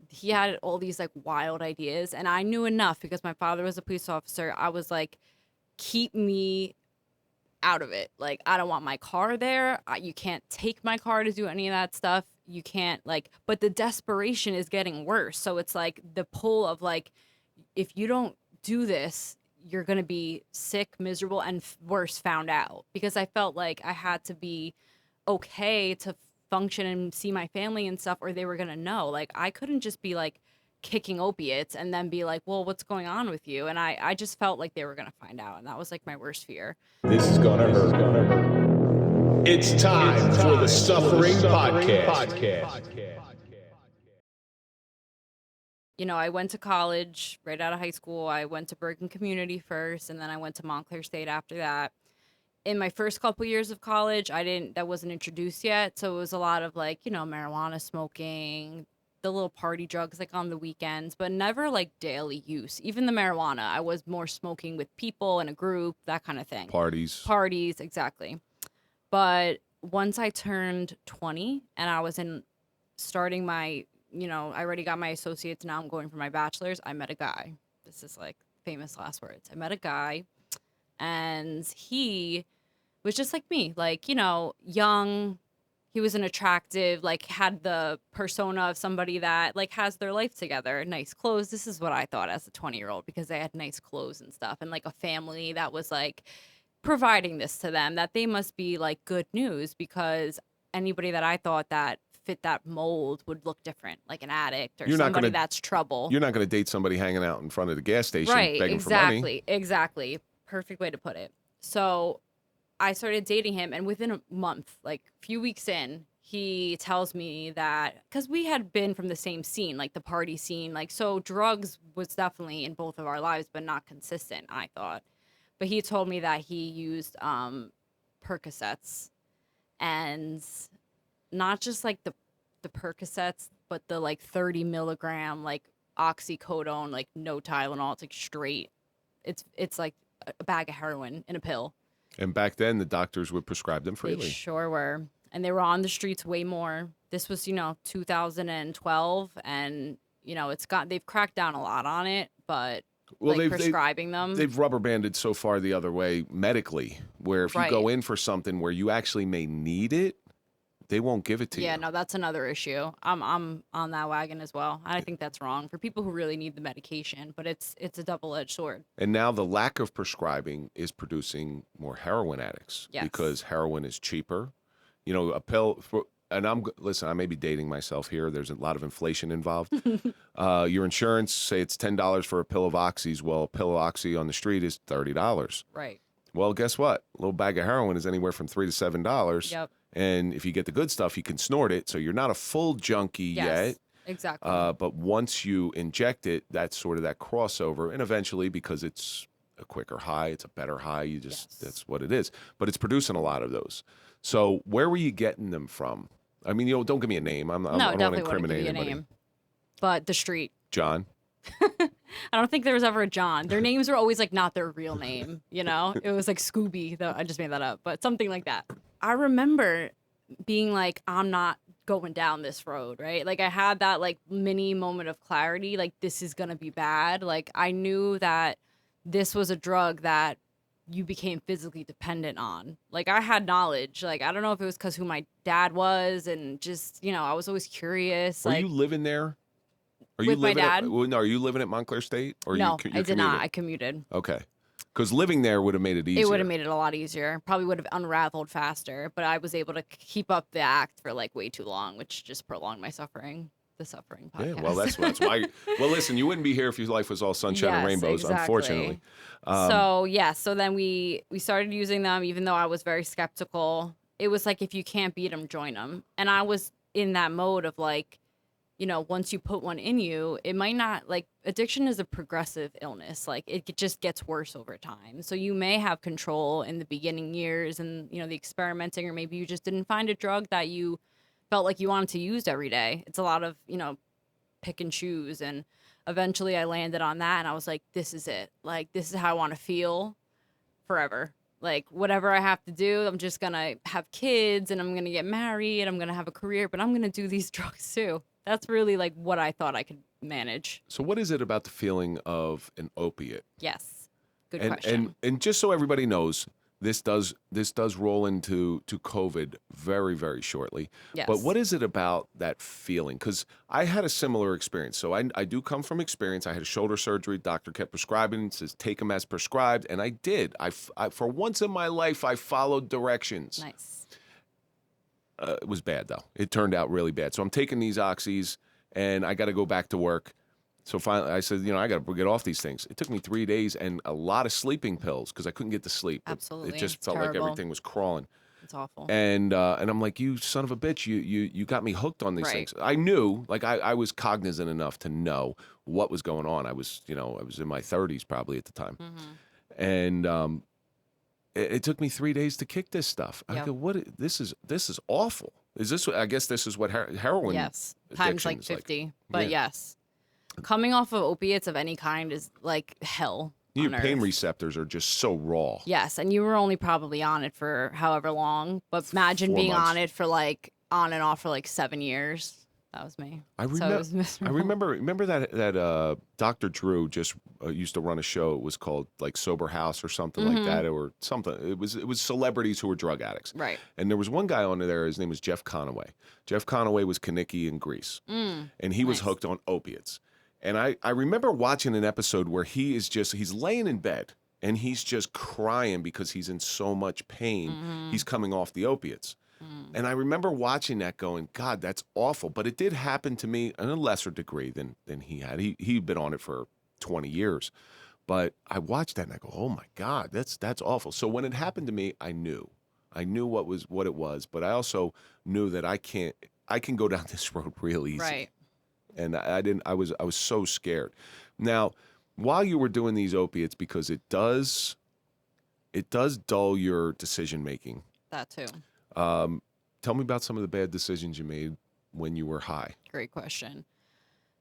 he had all these like wild ideas, and I knew enough because my father was a police officer. I was like, keep me out of it. Like, I don't want my car there. You can't take my car to do any of that stuff. You can't like, but the desperation is getting worse. So it's like the pull of like, if you don't do this, you're going to be sick, miserable, and worse, found out. Because I felt like I had to be okay to function and see my family and stuff, or they were going to know. Like, I couldn't just be like kicking opiates and then be like, well, what's going on with you? And I just felt like they were going to find out. And that was like my worst fear. This is gonna hurt. It's time for the Suffering Podcast. You know, I went to college right out of high school. I went to Bergen Community first, and then I went to Montclair State after that. In my first couple years of college, that wasn't introduced yet. So it was a lot of like, you know, marijuana smoking, the little party drugs like on the weekends, but never like daily use. Even the marijuana, I was more smoking with people in a group, that kind of thing. Parties, exactly. But once I turned 20 and I was starting my, I already got my associates. Now I'm going for my bachelor's. I met a guy. This is like famous last words. I met a guy, and he was just like me, like, young. He was an attractive, like, had the persona of somebody that like has their life together, nice clothes. This is what I thought as a 20-year-old, because they had nice clothes and stuff, and like a family that was like providing this to them, that they must be like good news, because anybody that I thought that fit that mold would look different, like an addict or somebody that's trouble. You're not going to date somebody hanging out in front of the gas station begging for money. Exactly. Perfect way to put it. So I started dating him, and within a month, like a few weeks in, he tells me that, because we had been from the same scene, like the party scene, like, so drugs was definitely in both of our lives, but not consistent, I thought. But he told me that he used Percocets, and not just like the Percocets, but the like 30 milligram like oxycodone, like no Tylenol. It's like straight. It's like a bag of heroin in a pill. And back then, the doctors would prescribe them freely. They sure were. And they were on the streets way more. This was, 2012. And, they've cracked down a lot on it, but prescribing them. They've rubber banded so far the other way medically, where if you go in for something where you actually may need it, they won't give it to you. Yeah, no, that's another issue. I'm on that wagon as well. I think that's wrong for people who really need the medication, but it's a double-edged sword. And now the lack of prescribing is producing more heroin addicts, because heroin is cheaper. A pill listen, I may be dating myself here. There's a lot of inflation involved. Your insurance, say it's $10 for a pill of oxys. Well, a pill of oxy on the street is $30. Right. Well, guess what? A little bag of heroin is anywhere from $3 to $7. Yep. And if you get the good stuff, you can snort it. So you're not a full junkie yet. Exactly. But once you inject it, that's sort of that crossover. And eventually, because it's a quicker high, it's a better high. That's what it is. But it's producing a lot of those. So where were you getting them from? I mean, don't give me a name. I don't want to incriminate anybody. Name. But the street. John. I don't think there was ever a John. Their names were always like not their real name, It was like Scooby, though. I just made that up, but something like that. I remember being like, I'm not going down this road, right? Like, I had that like mini moment of clarity, like, this is gonna be bad. Like, I knew that this was a drug that you became physically dependent on. Like, I had knowledge. Like, I don't know if it was because who my dad was, and just, I was always curious. Were you living there? With my dad? Are you living at Montclair State? Or no, you I did not. I commuted. Okay. Because living there would have made it easier. It would have made it a lot easier. Probably would have unraveled faster, but I was able to keep up the act for like way too long, which just prolonged my suffering. The Suffering Podcast. Yeah, well, that's why. Well, listen, you wouldn't be here if your life was all sunshine and rainbows, unfortunately. So then we started using them, even though I was very skeptical. It was like, if you can't beat them, join them. And I was in that mode of like, once you put one in you, it might not, like, addiction is a progressive illness. Like, it just gets worse over time. So you may have control in the beginning years and, the experimenting, or maybe you just didn't find a drug that you felt like you wanted to use every day. It's a lot of, pick and choose. And eventually I landed on that, and I was like, this is it. Like, this is how I want to feel forever. Like, whatever I have to do, I'm just going to have kids, and I'm going to get married, and I'm going to have a career, but I'm going to do these drugs too. That's really like what I thought I could manage. So what is it about the feeling of an opiate? Yes. Good And question. and just so everybody knows, this does roll into COVID very, very shortly. But Yes. what is it about that feeling? Because I had a similar experience. So I do come from experience. I had a shoulder surgery. Doctor kept prescribing, says take them as prescribed, and I did. I for once in my life I followed directions. Nice. It was bad though. It turned out really bad. So I'm taking these oxys, and I got to go back to work. So finally, I said, I got to get off these things. It took me 3 days and a lot of sleeping pills because I couldn't get to sleep. Absolutely. It just It's felt like terrible. everything was crawling. It's awful. And I'm like, you son of a bitch, you got me hooked on these Right. things. I knew, like I was cognizant enough to know what was going on. I was in my 30s probably at the time. Mm-hmm. And it took me 3 days to kick this stuff. I Yep. go, this is awful. Is this? I guess this is what heroin. Yes. Times like addiction is 50. But Yeah. yes. Coming off of opiates of any kind is like hell. Your on pain earth. receptors are just so raw. Yes, and you were only probably on it for however long, but imagine 4 being months. on it for like on and off for like 7 years. That was me. I So it remember. was I miserable. remember that Dr. Drew just used to run a show. It was called like Sober House or something like that, or something. It was celebrities who were drug addicts. Right. And there was one guy on there. His name was Jeff Conaway. Jeff Conaway was Kaniki in Greece, and he was Nice. hooked on opiates. And I remember watching an episode where he's laying in bed and he's just crying because he's in so much pain. He's coming off the opiates. And I remember watching that going, God, that's awful. But it did happen to me in a lesser degree than he had. He'd been on it for 20 years. But I watched that and I go, oh my God, that's awful. So when it happened to me, I knew what it was, but I also knew that I can go down this road real easy. Right. And I was so scared. Now, while you were doing these opiates, because it does dull your decision making. That too. Tell me about some of the bad decisions you made when you were high. Great question.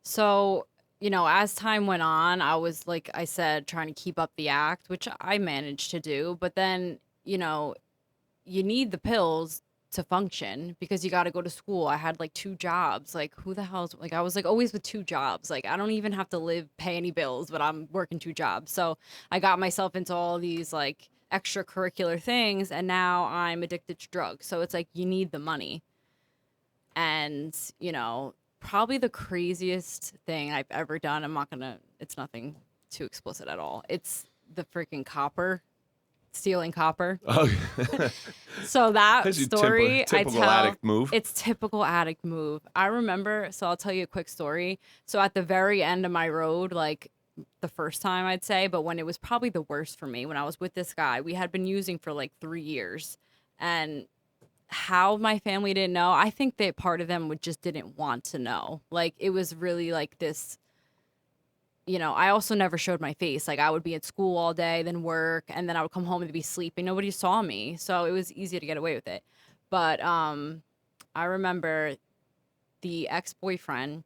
So, as time went on, I was, like I said, trying to keep up the act, which I managed to do. But then, you need the pills to function because you got to go to school. I had like 2 jobs. Like, who the hell's like, I was like always with 2 jobs. Like, I don't even have to pay any bills, but I'm working 2 jobs. So I got myself into all these like extracurricular things, and now I'm addicted to drugs. So it's like you need the money. And, probably the craziest thing I've ever done, it's nothing too explicit at all. It's the freaking stealing copper. Oh, So that that's your story, typical I tell, addict move. it's typical addict move. I remember, so I'll tell you a quick story. So at the very end of my road, like the first time I'd say, but when it was probably the worst for me, when I was with this guy, we had been using for like 3 years, and how my family didn't know, I think that part of them just didn't want to know. Like, it was really like this, I also never showed my face. Like, I would be at school all day, then work, and then I would come home and be sleeping. Nobody saw me, so it was easy to get away with it. But I remember the ex-boyfriend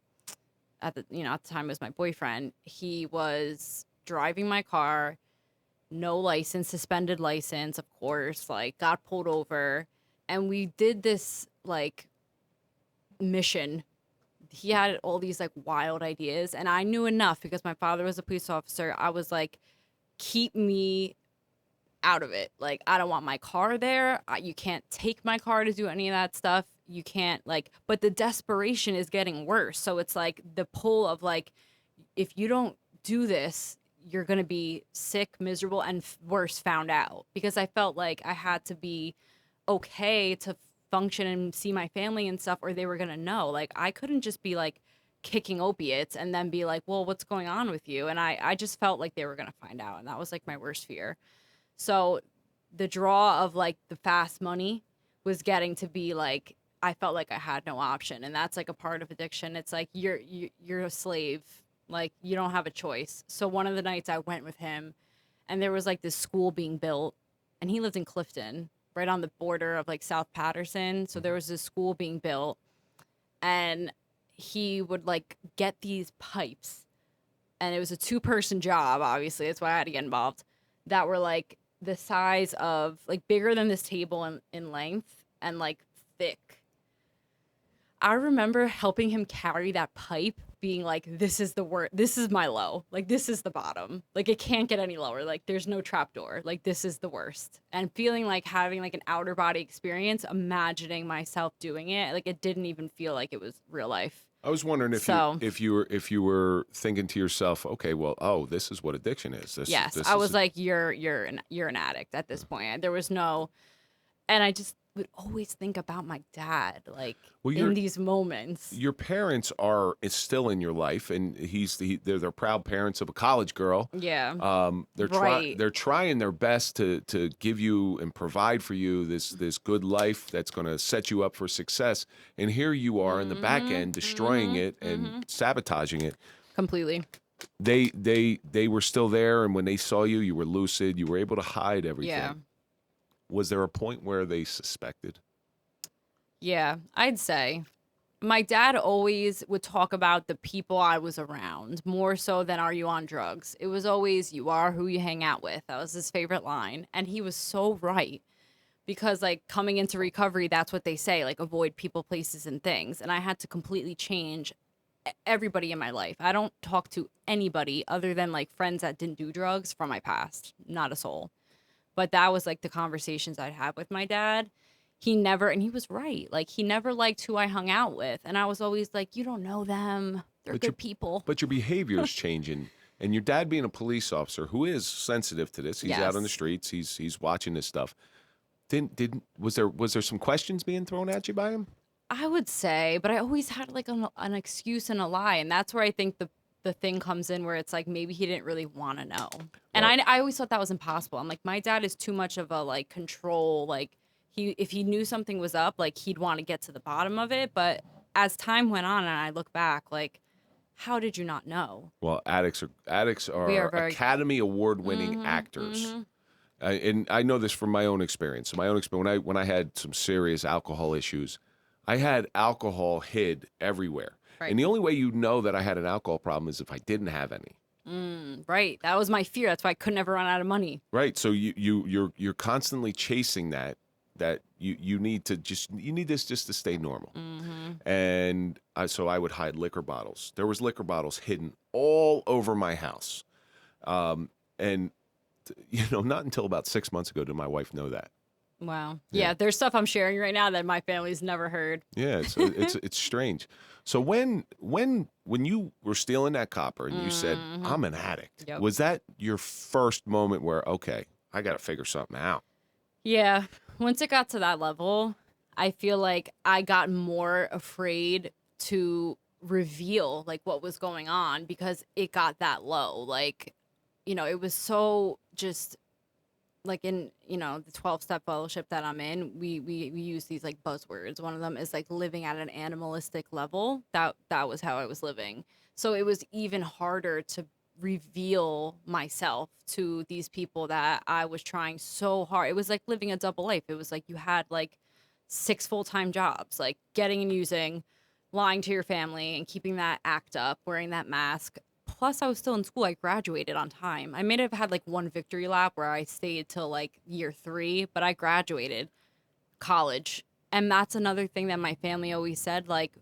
at the time was my boyfriend. He was driving my car, no license, suspended license, of course, like got pulled over, and we did this like mission. He had all these like wild ideas, and I knew enough because my father was a police officer. I was like, keep me out of it. Like, I don't want my car there. You can't take my car to do any of that stuff. You can't but the desperation is getting worse. So it's like the pull of like, if you don't do this, you're going to be sick, miserable, and worse, found out. Because I felt like I had to be okay to function and see my family and stuff, or they were going to know. Like, I couldn't just be like kicking opiates and then be like, well, what's going on with you? And I just felt like they were going to find out. And that was like my worst fear. So the draw of like the fast money was getting to be like, I felt like I had no option. And that's like a part of addiction. It's like you're a slave. Like, you don't have a choice. So one of the nights I went with him, and there was like this school being built, and he lived in Clifton, right on the border of like South Patterson. So there was this school being built, and he would like get these pipes, and it was a 2-person job. Obviously, that's why I had to get involved. That were like the size of like bigger than this table in length and like thick. I remember helping him carry that pipe, being like, this is the worst. This is my low. Like, this is the bottom. Like, it can't get any lower. Like, there's no trapdoor. Like, this is the worst. And feeling like having like an outer body experience, imagining myself doing it, like, it didn't even feel like it was real life. I was wondering if you were thinking to yourself, okay, well, oh, this is what addiction is. Yes, I was like, you're an addict at this point. There was no, and I just would always think about my dad, like, in these moments. Your parents is still in your life, and they're proud parents of a college girl. Yeah. They're trying their best to give you and provide for you this good life that's going to set you up for success. And here you are in the back end destroying it and sabotaging it. Completely. They were still there, and when they saw you, you were lucid. You were able to hide everything. Yeah. Was there a point where they suspected? Yeah, I'd say. My dad always would talk about the people I was around, more so than are you on drugs. It was always, you are who you hang out with. That was his favorite line. And he was so right. Because, like, coming into recovery, that's what they say, like, avoid people, places, and things. And I had to completely change everybody in my life. I don't talk to anybody other than, like, friends that didn't do drugs from my past. Not a soul. But that was, like, the conversations I'd have with my dad. And he was right. Like, he never liked who I hung out with. And I was always like, you don't know them. They're good people. But your behavior is changing. And your dad being a police officer who is sensitive to this, he's out on the streets, he's watching this stuff. Was there some questions being thrown at you by him? I would say, but I always had, like, an excuse and a lie. And that's where I think the thing comes in, where it's like, maybe he didn't really want to know. And I always thought that was impossible. I'm like, my dad is too much of a, like, control. Like, if he knew something was up, like, he'd want to get to the bottom of it. But as time went on and I look back, like, how did you not know? Well, addicts are Academy Award-winning actors. And I know this from my own experience. When I had some serious alcohol issues, I had alcohol hid everywhere. Right. And the only way you know that I had an alcohol problem is if I didn't have any. Right. That was my fear. That's why I could never run out of money. Right. So you're constantly chasing that you need this just to stay normal. And so I would hide liquor bottles. There was liquor bottles hidden all over my house. And not until about 6 months ago did my wife know that. Wow. Yeah, there's stuff I'm sharing right now that my family's never heard. Yeah, it's strange. So when you were stealing that copper and you said, I'm an addict, was that your first moment where, okay, I got to figure something out? Yeah. Once it got to that level, I feel like I got more afraid to reveal, like, what was going on, because it got that low. Like, it was so just, like, in, the 12-step fellowship that I'm in, we use these, like, buzzwords. One of them is, like, living at an animalistic level. That was how I was living. So it was even harder to reveal myself to these people that I was trying so hard. It was like living a double life. It was like you had, like, 6 full-time jobs, like getting and using, lying to your family and keeping that act up, wearing that mask. Plus, I was still in school. I graduated on time. I may have had, like, one victory lap where I stayed till, like, year 3, but I graduated college. And that's another thing that my family always said, like,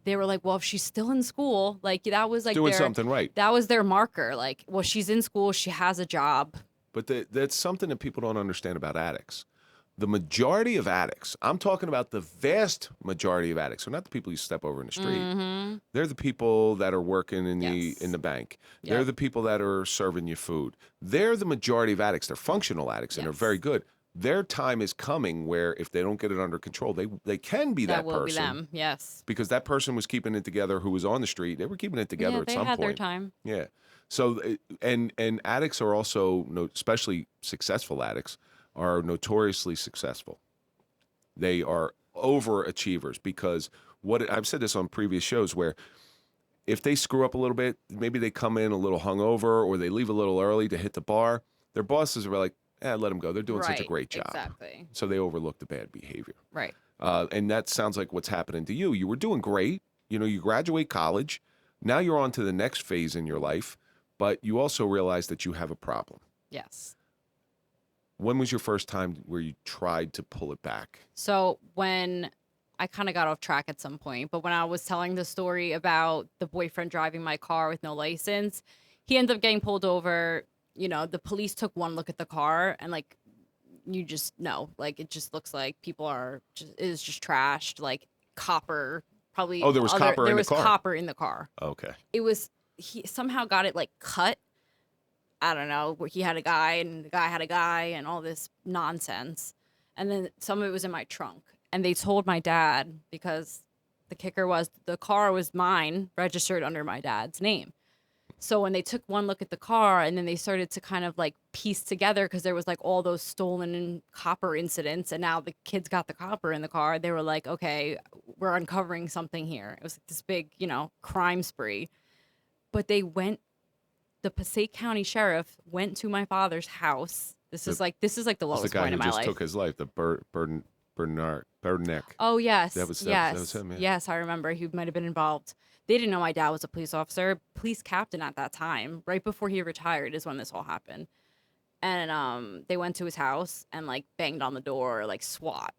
they were like, well, if she's still in school, like, that was, like, doing something right. That was their marker. Like, well, she's in school, she has a job. But that's something that people don't understand about addicts. The majority of addicts, I'm talking about the vast majority of addicts, so not the people you step over in the street. They're the people that are working in the bank. Yep. They're the people that are serving you food. They're the majority of addicts. They're functional addicts, and they're very good. Their time is coming where if they don't get it under control, they can be that person. That will be them, yes. Because that person was keeping it together who was on the street. They were keeping it together at some point. They had their time. Yeah. So, and addicts are also, especially successful addicts, are notoriously successful. They are overachievers because I've said this on previous shows where if they screw up a little bit, maybe they come in a little hungover or they leave a little early to hit the bar, their bosses are like, let them go. They're doing such a great job. Exactly. So they overlook the bad behavior. Right. And that sounds like what's happening to you. You were doing great. You graduate college. Now you're on to the next phase in your life, but you also realize that you have a problem. Yes. When was your first time where you tried to pull it back? So when I kind of got off track at some point, but when I was telling the story about the boyfriend driving my car with no license, he ended up getting pulled over. You know, the police took one look at the car and like, you just know, like, it just looks like people are just, it is just trashed, like copper, probably. Oh, there was copper in the car. Copper in the car. Okay. It was, he somehow got it like cut. I don't know, where he had a guy and the guy had a guy and all this nonsense. And then some of it was in my trunk. And they told my dad, because the kicker was the car was mine, registered under my dad's name. So when they took one look at the car and then they started to kind of like piece together, because there was like all those stolen copper incidents, and now the kids got the copper in the car, they were like, okay, we're uncovering something here. It was like this big, you know, crime spree. But they went, the Passaic County Sheriff went to my father's house. This is like the lowest point in my life. The guy who just took his life, the Burneck. Oh, yes. That was him, yeah. Yes, I remember. He might have been involved. They didn't know my dad was a police officer, police captain at that time. Right before he retired is when this all happened. And they went to his house and like banged on the door, like SWAT.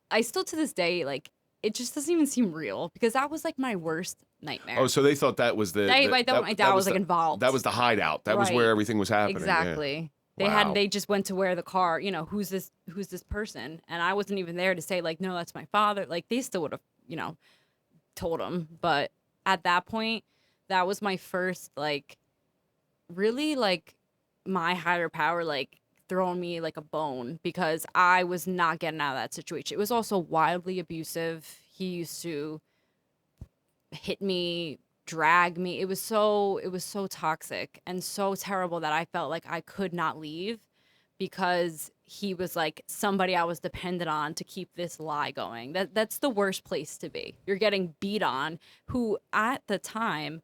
I still to this day, like, it just doesn't even seem real, because that was like my worst nightmare. Oh, so they thought that was I thought my dad was like involved. That was the hideout. That was where everything was happening. Exactly. Yeah. They just went to where the car, you know, who's this person? And I wasn't even there to say like, no, that's my father. Like, they still would have, you know, told him. But at that point, that was my first, like, really like my higher power, like, throwing me like a bone, because I was not getting out of that situation. It was also wildly abusive. He used to hit me, drag me. It was so toxic and so terrible that I felt like I could not leave, because he was like somebody I was dependent on to keep this lie going. That's the worst place to be. You're getting beat on, who at the time,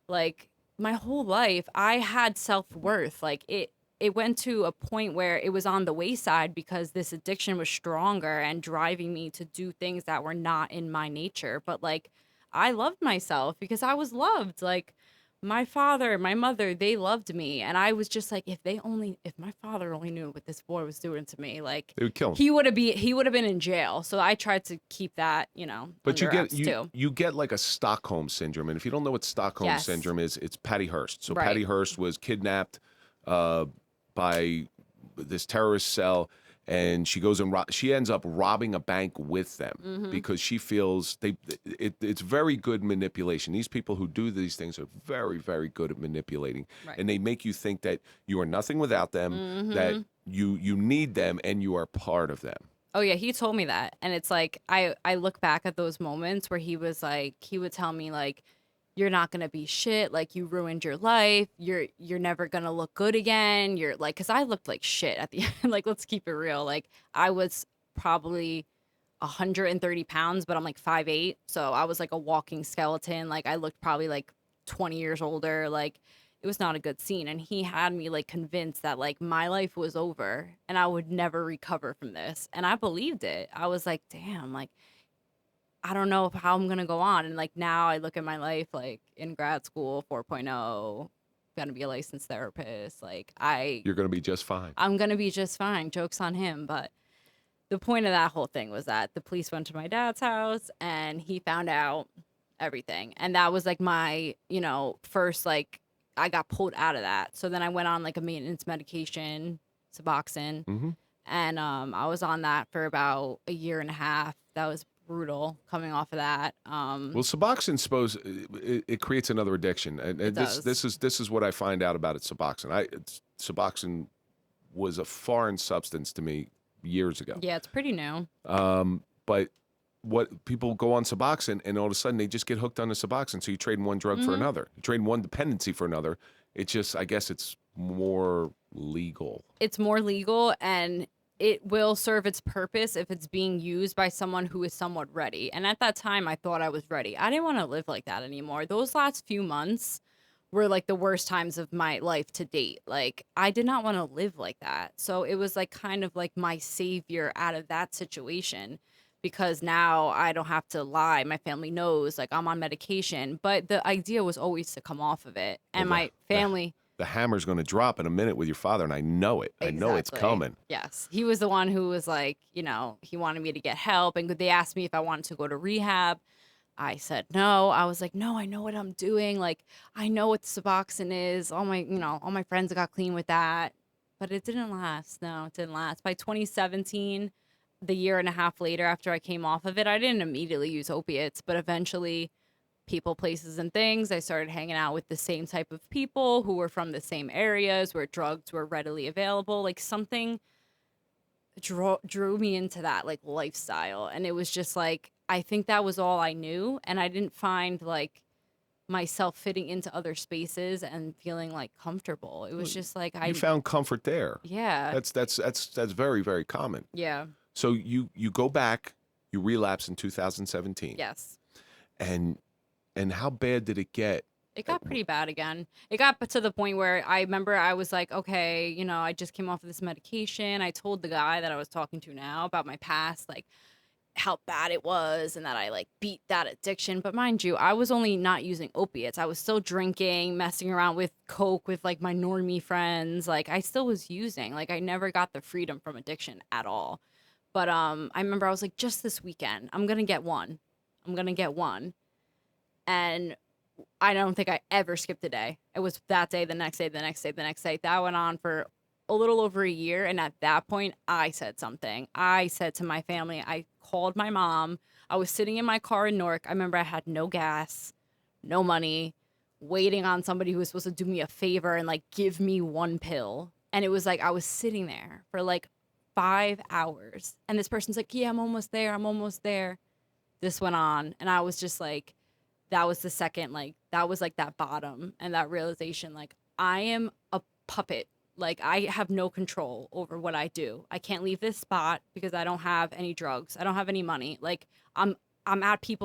like, my whole life, I had self-worth. Like, it went to a point where it was on the wayside, because this addiction was stronger and driving me to do things that were not in my nature. But like, I loved myself because I was loved. Like, my father, my mother, they loved me. And I was just like, if my father only knew what this boy was doing to me, like, they would kill him. He would have been in jail. So I tried to keep that, you know, but too. You get like a Stockholm syndrome. And if you don't know what Stockholm syndrome is, it's Patty Hearst. So Patty Hearst was kidnapped by this terrorist cell, and she goes and she ends up robbing a bank with them, because she feels it's very good manipulation. These people who do these things are very, very good at manipulating, and they make you think that you are nothing without them, that you need them, and you are part of them. Oh yeah, he told me that, and it's like I look back at those moments where he was like, he would tell me like, you're not gonna be shit, like, you ruined your life, you're never gonna look good again, you're like, because I looked like shit at the end. Like, let's keep it real. Like, I was probably 130 pounds, but I'm like 5'8", so I was like a walking skeleton. Like, I looked probably like 20 years older. Like, it was not a good scene. And he had me like convinced that like my life was over and I would never recover from this, and I believed it. I was like, damn, like, I don't know how I'm going to go on. And like, now I look at my life, like, in grad school, 4.0, going to be a licensed therapist. Like, you're going to be just fine. I'm going to be just fine. Joke's on him. But the point of that whole thing was that the police went to my dad's house and he found out everything. And that was like my, you know, first, like, I got pulled out of that. So then I went on like a maintenance medication, Suboxone. And I was on that for about a year and a half. That was brutal coming off of that. Well, Suboxone it creates another addiction, and this is what I find out about it. Suboxone was a foreign substance to me years ago. Yeah, it's pretty new. But what people go on Suboxone, and all of a sudden they just get hooked on the Suboxone. So you trade one drug for another, you trade one dependency for another. It's just, I guess it's more legal. It's more legal, and it will serve its purpose if it's being used by someone who is somewhat ready. And at that time, I thought I was ready. I didn't want to live like that anymore. Those last few months were like the worst times of my life to date. Like, I did not want to live like that. So it was like kind of like my savior out of that situation, because now I don't have to lie. My family knows, like, I'm on medication. But the idea was always to come off of it. And my family... the hammer's going to drop in a minute with your father, and I know it. I know it's coming. Yes. He was the one who was like, he wanted me to get help, and they asked me if I wanted to go to rehab. I said no. I was like, no, I know what I'm doing. Like, I know what Suboxone is. All my friends got clean with that. But it didn't last. No, it didn't last. By 2017, the year and a half later after I came off of it, I didn't immediately use opiates, but eventually people, places, and things, I started hanging out with the same type of people who were from the same areas where drugs were readily available. Like something drew me into that like lifestyle. And it was just like, I think that was all I knew. And I didn't find like myself fitting into other spaces and feeling like comfortable. It was just like, you found comfort there. Yeah. That's very, very common. Yeah. So you go back, you relapse in 2017. Yes. And how bad did it get? It got pretty bad again. It got to the point where I remember I was like, okay, I just came off of this medication. I told the guy that I was talking to now about my past, like how bad it was and that I like beat that addiction. But mind you, I was only not using opiates. I was still drinking, messing around with coke with like my normie friends. Like I still was using. Like I never got the freedom from addiction at all. But I remember I was like, just this weekend, I'm going to get one. And I don't think I ever skipped a day. It was that day, the next day, the next day, the next day. That went on for a little over a year. And at that point, I said something. I said to my family, I called my mom. I was sitting in my car in Newark. I remember I had no gas, no money, waiting on somebody who was supposed to do me a favor and like give me one pill. And it was like I was sitting there for like 5 hours. And this person's like, yeah, I'm almost there. I'm almost there. This went on. And I was just like, that was the second, like, that was like that bottom and that realization, like, I am a puppet. Like, I have no control over what I do. I can't leave this spot because I don't have any drugs. I don't have any money. Like, I'm at people's